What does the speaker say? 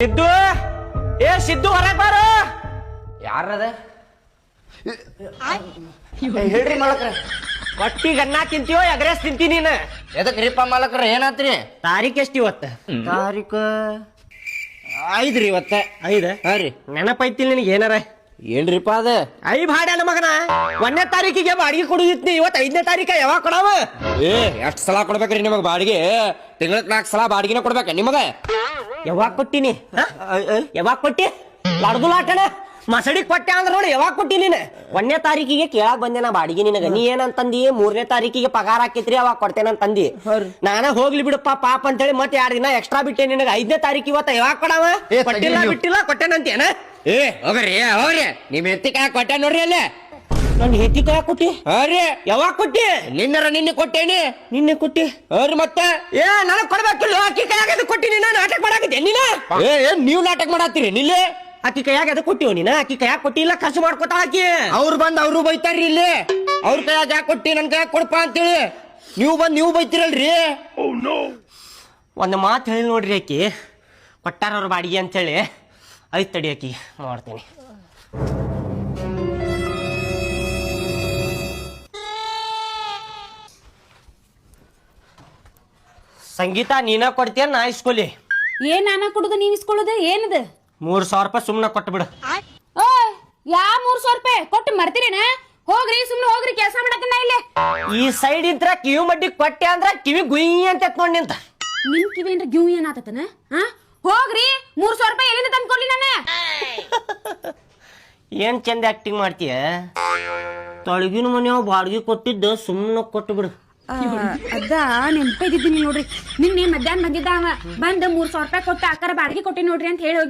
ಸಿದ್ದು ಸಿದ್ದು ಹೊರಗೆ ಬಾರು. ಯಾರದ ಹೇಳ್ರಿ ಮಾಲಕ್ರ. ಒಟ್ಟಿಗೆ ಅನ್ನ ತಿಂತೀವೋ ಎಗ್ರೆಸ್ ತಿಂತೀನಿ ನೀನು? ಎದಕ್ ರೀಪ ಮಾಲಕ್ರ ಏನಾತ್ರಿ? ತಾರೀಖ್ ಎಷ್ಟು ಇವತ್ತ? ತಾರೀಕು 5 ರೀ ಇವತ್ತ. 5? ಹಾ ರೀ. ನೆನಪೈತಿಲ್ ನಿನಗೆ ಏನಾರ? ಏನ್ರಿಪ್ಪ ಅದ? ಭಾಡ್ಯಾನ ಮಗನ 1ನೇ ತಾರೀಕಿಗೆ ಬಾಡಿಗೆ ಕೊಡುದಿತ್ನಿ. ಇವತ್ತು 5ನೇ ತಾರೀಕ ಯಾವಾಗ ಕೊಡವ? ಎಷ್ಟ್ ಸಲ ಕೊಡ್ಬೇಕ್ರಿ ನಿಮಗ್ ಬಾಡಿಗೆ? ತಿಂಗಳಕ್ 4 ಸಲ ಬಾಡಿಗೆನ ಕೊಡ್ಬೇಕ ನಿಮಗ? ಯಾವಾಗ ಕೊಟ್ಟಿನಿ? ಯಾವಾಗ ಕೊಟ್ಟಿ? ಲಡ್ದುಲಾಟಣ ಮಸಡಿ ಕೊಟ್ಟೆ ಅಂದ್ರ ನೋಡಿ. ಯಾವಾಗ ಕೊಟ್ಟಿ ನೀನು? 1ನೇ ತಾರೀಕಿಗೆ ಕೇಳಾಕ್ ಬಂದೆ ನಾ ಬಾಡಿಗೆ ನಿನಗ. ನೀ ಏನಂತಂದಿ? 3ನೇ ತಾರೀಕಿಗೆ ಪಗಾರ ಹಾಕಿತ್ರಿ ಅವಾಗ ಕೊಡ್ತೇನಂತಂದಿ. ನಾನ ಹೋಗ್ಲಿ ಬಿಡಪ್ಪ ಪಾಪ ಅಂತೇಳಿ ಮತ್ತೆ 2 ದಿನ ಎಕ್ಸ್ಟ್ರಾ ಬಿಟ್ಟೆ ನಿನಗ. 5ನೇ ತಾರೀಕು ಇವತ್ತ ಯಾವಾಗ ಕೊಡವ? ಕೊಟ್ಟಿಲ್ಲ ಬಿಟ್ಟಿಲ್ಲ ಕೊಟ್ಟೆನಂತೇನ? ಹೋಗ್ರಿ ಹೋಗ್ರಿ. ನಿಮ್ ಎತ್ತಿ ಕಾಯ ಕೊಟ್ಟೆ ನೋಡ್ರಿ ಅಲ್ಲೇ. ನನ್ ಹೆತ್ತಿ ಕಾಯ ಕೊಟ್ಟಿ? ಹ್ರಿ. ಯಾವಾಗ ಕೊಟ್ಟಿ? ನಿನ್ನೆ ಕೊಟ್ಟೇನಿ. ನಿನ್ನೆ ಕೊಟ್ಟಿ? ಹ್ರಿ. ಮತ್ತೆ ನನಗ್ ಕೊಡ್ಬೇಕಿಲ್ಲ. ಅಕ್ಕಿ ಕೈಯಾಗ ಕೊಟ್ಟಿ ನೀನ ನಾಟಕ ಮಾಡಾಕಿದ್ದೆ ನೀನ? ನೀವ್ ನಾಟಕ ಮಾಡತ್ತೀರಿ ನಿಲ್ಲಿ? ಅಕ್ಕಿ ಕೈಯಾಗ ಅದು ಕೊಟ್ಟಿವ್ ನೀನ? ಅಕ್ಕಿ ಕೈಯಾಗ ಕೊಟ್ಟಿಲ್ಲ ಖರ್ಚು ಮಾಡ್ಕೊತ ಹಾಕಿ. ಅವ್ರು ಬಂದ್ ಅವ್ರು ಬೈತಾರ್ರಿ ಇಲ್ಲಿ. ಅವ್ರ ಕೈಯಾಗ ಯಾಕೆ ಕೊಟ್ಟಿ ನನ್ ಕೈಯಾಗ ಕೊಡಪ್ಪ ಅಂತೇಳಿ ನೀವು ಬೈತಿರಲ್ರಿ. ಒಂದು ಮಾತು ಹೇಳಿ ನೋಡ್ರಿ. ಆಕಿ ಕೊಟ್ಟಾರ ಅವ್ರ ಬಾಡಿಗೆ ಅಂತೇಳಿ. ಐತ್ ತಡಿ ಆಕಿ ಮಾಡ್ತೀನಿ. ಸಂಗೀತ ನೀನ ಕೊಡ್ತೀಯ ನಾ ಇಸ್ಕೊಲಿ? ಏನ್ ನಾನ ಕೊಡುದು ನೀವ್ ಇಸ್ಕೊಳ್ಳೋದು ಏನದ? 3,000 ರೂಪಾಯಿ ಸುಮ್ಮನೆ ಕೊಟ್ಟು ಬಿಡು. ಯಾ 300 ರೂಪಾಯಿ ಕೊಟ್ಟು ಮರ್ತೀರೇನ? ಹೋಗ್ರಿ ಸುಮ್ನೆ ಹೋಗ್ರಿ, ಕೆಲಸ ಮಾಡತ್ತೀನ ಇಲ್ಲಿ. ಈ ಸೈಡ್ ಇದ್ರ ಕಿವಿ ಮಡ್ಡಿ ಕೊಟ್ಟೆ ಅಂದ್ರ ಕಿವಿ ಗುಯ್ ಅಂತ ಎತ್ಕೊಂಡ್ ನಿಂತ. ನಿಮ್ ಕಿವಿ ಏನ್ರ ಗಿವ್ ಏನಾತನ? ಹೋಗ್ರಿ 300 ರೂಪಾಯಿ ಎಲ್ಲಿಂದ ತಂದ್ಕೊಡ್ಲಿ ನಾನು? ಏನ್ ಚಂದ ಆಕ್ಟಿಂಗ್ ಮಾಡ್ತೀಯ? ತೊಳಗಿನ ಮನೆಯವ್ ಬಾಡಿಗೆ ಕೊಟ್ಟಿದ್ದ ಸುಮ್ಮನೆ ಕೊಟ್ಟು ಬಿಡು. ಅದ ನೆನ್ಪಿದ್ದೀನಿ ನೋಡ್ರಿ. ನಿನ್ನೆ ಮಧ್ಯಾಹ್ನ ಬಂದಿದ್ದ ಅವ. ಬಂದ್ 300 ರೂಪಾಯಿ ಕೊಟ್ಟು ಆಕಾರ ಬಾಡಿಗೆ ಕೊಟ್ಟಿ ನೋಡ್ರಿ ಅಂತ ಹೇಳಿ ಹೋಗಿ